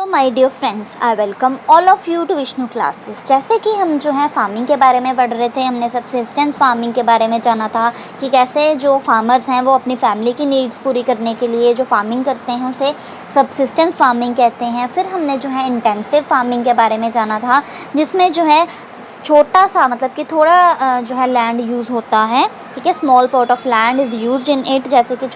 तो my dear friends, I welcome all of you to Vishnu classes. जैसे कि हम जो है फार्मिंग के बारे में पढ़ रहे थे, हमने सबसिस्टेंस फार्मिंग के बारे में जाना था कि कैसे जो फार्मर्स हैं वो अपनी फैमिली की नीड्स पूरी करने के लिए जो फार्मिंग करते हैं उसे सबसिस्टेंस फार्मिंग कहते हैं। फिर हमने जो है इंटेंसिव फार्मिंग के बारे में जाना था, जिसमें जो है छोटा सा मतलब कि थोड़ा जो है लैंड यूज़ होता है, ठीक है। Small plot of land is used in it. जैसे कि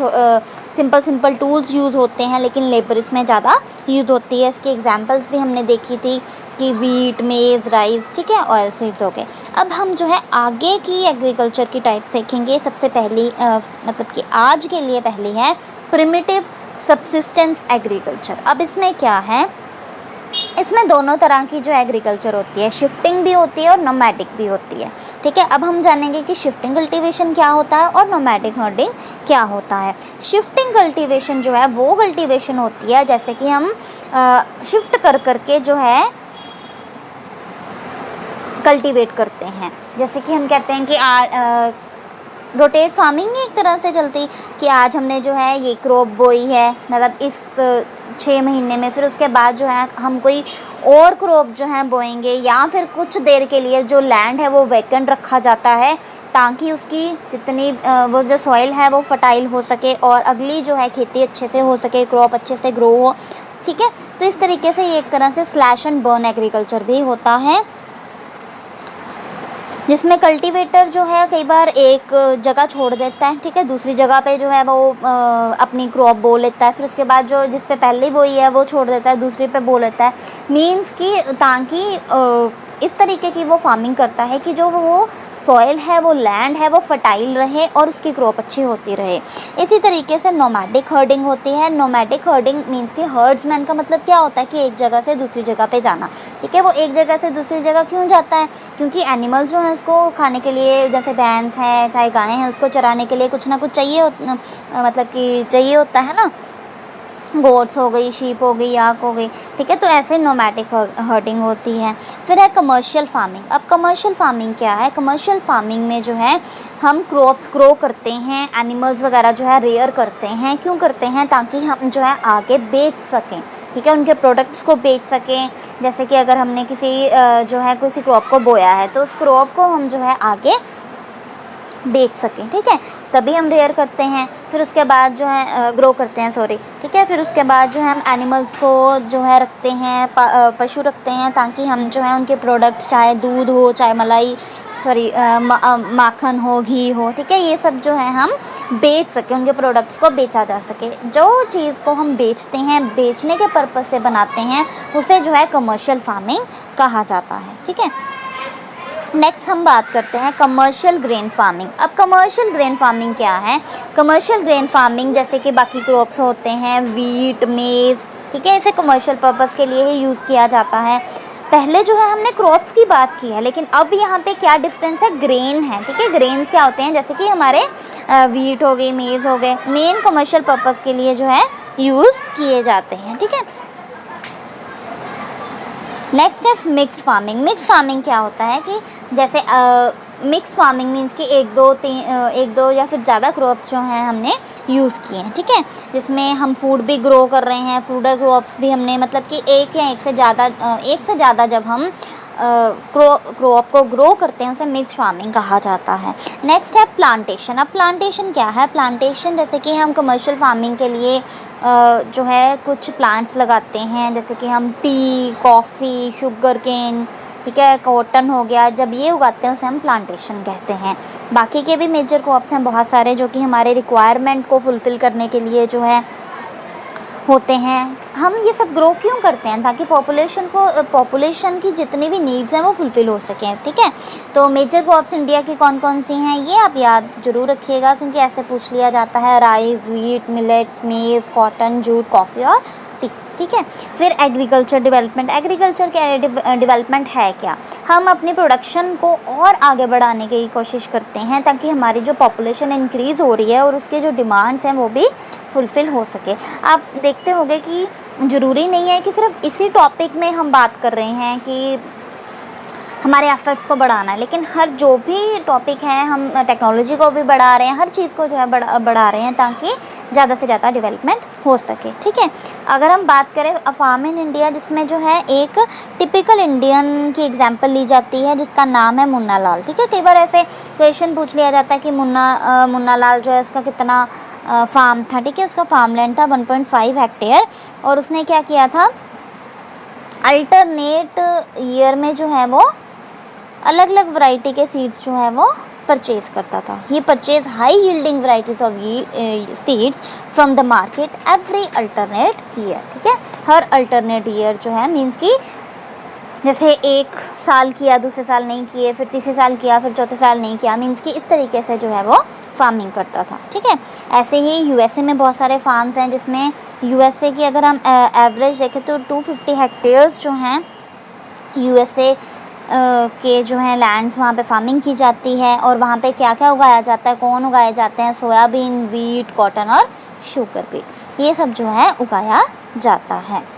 सिंपल टूल्स यूज़ होते हैं लेकिन लेबर इसमें ज़्यादा यूज़ होती है। इसकी एग्जांपल्स भी हमने देखी थी कि वीट, मेज़, राइस, ठीक है, ऑयल सीड्स हो गए। अब हम जो है आगे की एग्रीकल्चर की टाइप सीखेंगे। सबसे पहली मतलब कि आज के लिए पहली है प्रिमिटिव सबसिस्टेंस एग्रीकल्चर। अब इसमें क्या है, इसमें दोनों तरह की जो एग्रीकल्चर होती है, शिफ्टिंग भी होती है और नोमैटिक भी होती है, ठीक है। अब हम जानेंगे कि शिफ्टिंग कल्टीवेशन क्या होता है और नोमैटिक हर्डिंग क्या होता है। शिफ्टिंग कल्टीवेशन जो है वो कल्टीवेशन होती है जैसे कि हम शिफ्ट कर करके जो है कल्टीवेट करते हैं। जैसे कि हम कहते हैं कि रोटेट फार्मिंग एक तरह से चलती कि आज हमने जो है ये क्रॉप बोई है, मतलब इस 6 महीने में, फिर उसके बाद जो है हम कोई और क्रॉप जो है बोएंगे, या फिर कुछ देर के लिए जो लैंड है वो वैकेंट रखा जाता है ताकि उसकी जितनी वो जो सॉइल है वो फर्टाइल हो सके और अगली जो है खेती अच्छे से हो सके, क्रॉप अच्छे से ग्रो हो, ठीक है। तो इस तरीके से ये एक तरह से स्लैश एंड बर्न एग्रीकल्चर भी होता है, जिसमें कल्टीवेटर जो है कई बार एक जगह छोड़ देता है, ठीक है, दूसरी जगह पे जो है वो अपनी क्रॉप बो लेता है। फिर उसके बाद जो जिस पे पहले बोई है वो छोड़ देता है, दूसरी पे बो लेता है। मीन्स कि ताकि इस तरीके की वो फार्मिंग करता है कि जो वो सॉइल है, वो लैंड है, वो फर्टाइल रहे और उसकी क्रॉप अच्छी होती रहे। इसी तरीके से नोमैटिक हर्डिंग होती है। नोमैटिक हर्डिंग मीन्स कि हर्ड्समैन का मतलब क्या होता है कि एक जगह से दूसरी जगह पे जाना, ठीक है। वो एक जगह से दूसरी जगह क्यों जाता है, क्योंकि एनिमल जो है उसको खाने के लिए, जैसे भैंस है चाहे गायें हैं, उसको चराने के लिए कुछ ना कुछ चाहिए मतलब कि चाहिए होता है ना। गोट्स हो गई, शीप हो गई, याक हो गई, ठीक है। तो ऐसे नोमैटिक हर्डिंग होती है। फिर है कमर्शियल फार्मिंग। अब कमर्शियल फार्मिंग क्या है, कमर्शियल फार्मिंग में जो है हम क्रॉप्स ग्रो करते हैं, एनिमल्स वगैरह जो है रेयर करते हैं। क्यों करते हैं, ताकि हम जो है आगे बेच सकें, ठीक है, उनके प्रोडक्ट्स को बेच सकें। जैसे कि अगर हमने किसी जो है किसी क्रॉप को बोया है तो उस क्रॉप को हम जो है आगे बेच सकें, ठीक है, तभी हम रेयर करते हैं। फिर उसके बाद जो है ग्रो करते हैं, सॉरी, ठीक है। फिर उसके बाद जो है हम एनिमल्स को जो है रखते हैं, पशु रखते हैं, ताकि हम जो है उनके प्रोडक्ट्स, चाहे दूध हो, चाहे मलाई, सॉरी माखन हो, घी हो, ठीक है, ये सब जो है हम बेच सकें, उनके प्रोडक्ट्स को बेचा जा सके। जो चीज़ को हम बेचते हैं, बेचने के पर्पज़ से बनाते हैं, उसे जो है कमर्शियल फार्मिंग कहा जाता है, ठीक है। नेक्स्ट हम बात करते हैं कमर्शियल ग्रेन फार्मिंग। अब कमर्शियल ग्रेन फार्मिंग क्या है, कमर्शियल ग्रेन फार्मिंग जैसे कि बाकी क्रॉप्स होते हैं, वीट, मेज़, ठीक है, इसे कमर्शियल पर्पज़ के लिए ही यूज़ किया जाता है। पहले जो है हमने क्रॉप्स की बात की है, लेकिन अब यहाँ पे क्या डिफरेंस है, ग्रेन है, ठीक है। ग्रेन्स क्या होते हैं, जैसे कि हमारे वीट हो गए, मेज़ हो गए, मेन कमर्शियल पर्पज़ के लिए जो है यूज़ किए जाते हैं, ठीक है। नेक्स्ट है मिक्स्ड फार्मिंग। मिक्स फार्मिंग क्या होता है कि जैसे मिक्स फार्मिंग मीन्स कि एक दो या फिर ज़्यादा क्रॉप्स जो हैं हमने यूज़ किए हैं, ठीक है, जिसमें हम फूड भी ग्रो कर रहे हैं, फूडर क्रॉप्स भी हमने, मतलब कि एक से ज़्यादा जब हम क्रॉप को ग्रो करते हैं उसे मिक्स फार्मिंग कहा जाता है। नेक्स्ट है प्लांटेशन। अब प्लांटेशन क्या है, प्लांटेशन जैसे कि हम कमर्शियल फार्मिंग के लिए जो है कुछ प्लांट्स लगाते हैं, जैसे कि हम टी, कॉफ़ी, शुगर केन, ठीक है, कॉटन हो गया, जब ये उगाते हैं उसे हम प्लांटेशन कहते हैं। बाकी के भी मेजर क्रॉप्स हैं बहुत सारे जो कि हमारे रिक्वायरमेंट को फुलफ़िल करने के लिए जो है होते हैं। हम ये सब ग्रो क्यों करते हैं, ताकि पॉपुलेशन की जितनी भी नीड्स हैं वो फुलफ़िल हो सकें, ठीक है। तो मेजर क्रॉप्स इंडिया की कौन कौन सी हैं ये आप याद ज़रूर रखिएगा, क्योंकि ऐसे पूछ लिया जाता है, राइस, वीट, मिलेट्स, मेज़, कॉटन, जूट, कॉफ़ी और टी, ठीक है। फिर एग्रीकल्चर डेवलपमेंट। एग्रीकल्चर के डेवलपमेंट है क्या, हम अपनी प्रोडक्शन को और आगे बढ़ाने की कोशिश करते हैं ताकि हमारी जो पॉपुलेशन इंक्रीज़ हो रही है और उसके जो डिमांड्स हैं वो भी फुलफ़िल हो सके। आप देखते होंगे कि ज़रूरी नहीं है कि सिर्फ इसी टॉपिक में हम बात कर रहे हैं कि हमारे एफर्ट्स को बढ़ाना है। लेकिन हर जो भी टॉपिक है हम टेक्नोलॉजी को भी बढ़ा रहे हैं, हर चीज़ को जो है बढ़ा रहे हैं ताकि ज़्यादा से ज़्यादा डेवलपमेंट हो सके, ठीक है। अगर हम बात करें अफाम इन इंडिया, जिसमें जो है एक टिपिकल इंडियन की एग्जांपल ली जाती है जिसका नाम है मुन्ना लाल, ठीक है। कई बार ऐसे क्वेश्चन पूछ लिया जाता है कि मुन्ना लाल जो है उसका कितना फार्म था, ठीक है। उसका फार्म लैंड था 1.5 हेक्टेयर और उसने क्या किया था, अल्टरनेट ईयर में जो है वो अलग अलग वैरायटी के सीड्स जो है वो परचेज करता था। He purchase high yielding varieties of seeds from the market every alternate year, ठीक है। हर अल्टरनेट ईयर जो है मीन्स कि जैसे एक साल किया, दूसरे साल नहीं किए, फिर तीसरे साल किया, फिर चौथे साल नहीं किया, मीन्स कि इस तरीके से जो है वो फार्मिंग करता था, ठीक है। ऐसे ही यूएसए में बहुत सारे फार्म्स हैं, जिसमें यूएसए की अगर हम एवरेज देखें तो 250 हेक्टेयर्स जो हैं यूएसए के जो हैं लैंड्स, वहाँ पे फार्मिंग की जाती है। और वहाँ पे क्या क्या उगाया जाता है, कौन उगाए जाते हैं, सोयाबीन, वीट, कॉटन और शुगर बीट, ये सब जो है उगाया जाता है।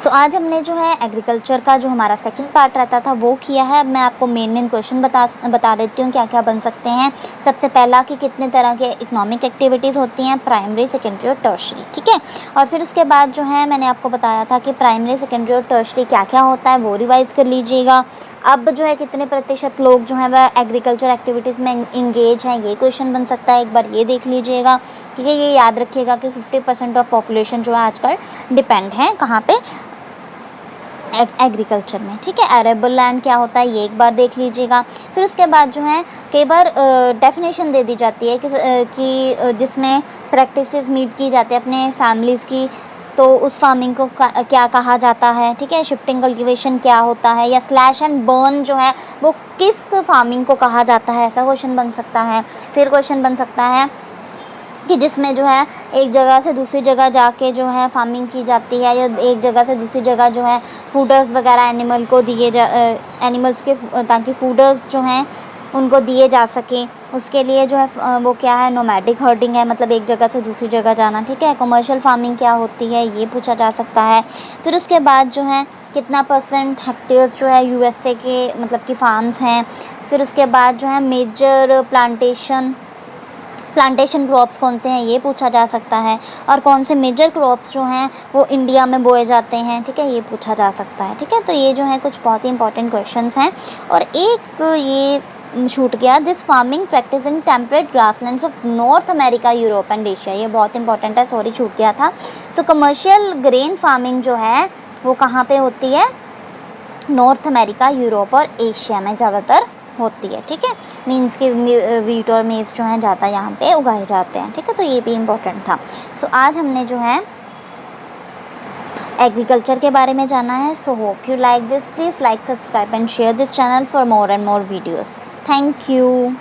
तो आज हमने जो है एग्रीकल्चर का जो हमारा सेकंड पार्ट रहता था वो किया है। अब मैं आपको मेन क्वेश्चन बता देती हूँ क्या क्या बन सकते हैं। सबसे पहला कि कितने तरह के इकोनॉमिक एक्टिविटीज़ होती हैं, प्राइमरी, सेकेंडरी और टर्शरी, ठीक है। और फिर उसके बाद जो है मैंने आपको बताया था कि प्राइमरी, सेकेंडरी और टर्शरी क्या क्या होता है, वो रिवाइज़ कर लीजिएगा। अब जो है कितने प्रतिशत लोग जो हैं वह एग्रीकल्चर एक्टिविटीज़ में इंगेज हैं, ये क्वेश्चन बन सकता है, एक बार ये देख लीजिएगा, ठीक है। ये याद रखिएगा कि 50% ऑफ पॉपुलेशन जो है आजकल डिपेंड है कहाँ पे, एग्रीकल्चर में, ठीक है। एरेबल लैंड क्या होता है ये एक बार देख लीजिएगा। फिर उसके बाद जो है कई बार डेफिनेशन दे दी जाती है कि जिसमें प्रैक्टिसेस मीट की जाती है अपने फैमिलीज़ की, तो उस फार्मिंग को क्या कहा जाता है, ठीक है। शिफ्टिंग कल्टीवेशन क्या होता है, या स्लैश एंड बर्न जो है वो किस फार्मिंग को कहा जाता है, ऐसा क्वेश्चन बन सकता है। फिर क्वेश्चन बन सकता है कि जिसमें जो है एक जगह से दूसरी जगह जाके जो है फार्मिंग की जाती है, या एक जगह से दूसरी जगह जो है फूडर्स वगैरह एनिमल को एनिमल्स के ताकि फूडर्स जो हैं उनको दिए जा सके, उसके लिए जो है वो क्या है, नोमैडिक हर्डिंग है, मतलब एक जगह से दूसरी जगह जाना, ठीक है। कमर्शियल फार्मिंग क्या होती है ये पूछा जा सकता है। फिर उसके बाद जो है कितना % हेक्टेयर्स जो है यूएसए के मतलब कि फार्म्स हैं। फिर उसके बाद जो है मेजर प्लांटेशन क्रॉप्स कौन से हैं ये पूछा जा सकता है, और कौन से मेजर क्रॉप्स जो हैं वो इंडिया में बोए जाते हैं, ठीक है, ये पूछा जा सकता है, ठीक है। तो ये जो है कुछ बहुत ही इंपॉर्टेंट क्वेश्चंस हैं। और एक ये छूट गया, this farming practice in temperate grasslands of north America, Europe and Asia, ये बहुत इंपॉर्टेंट है, सॉरी छूट गया था। तो कमर्शियल ग्रेन फार्मिंग जो है वो कहाँ पे होती है, नॉर्थ अमेरिका, यूरोप और एशिया में ज़्यादातर होती है, ठीक है। मीन्स कि वीट और मेज जो है ज़्यादा यहाँ पे उगाए जाते हैं, ठीक है। तो ये भी इम्पोर्टेंट था। सो आज हमने जो है एग्रीकल्चर के बारे में जाना है। So hope you like this, please like, subscribe and share this channel for more and more videos. Thank you.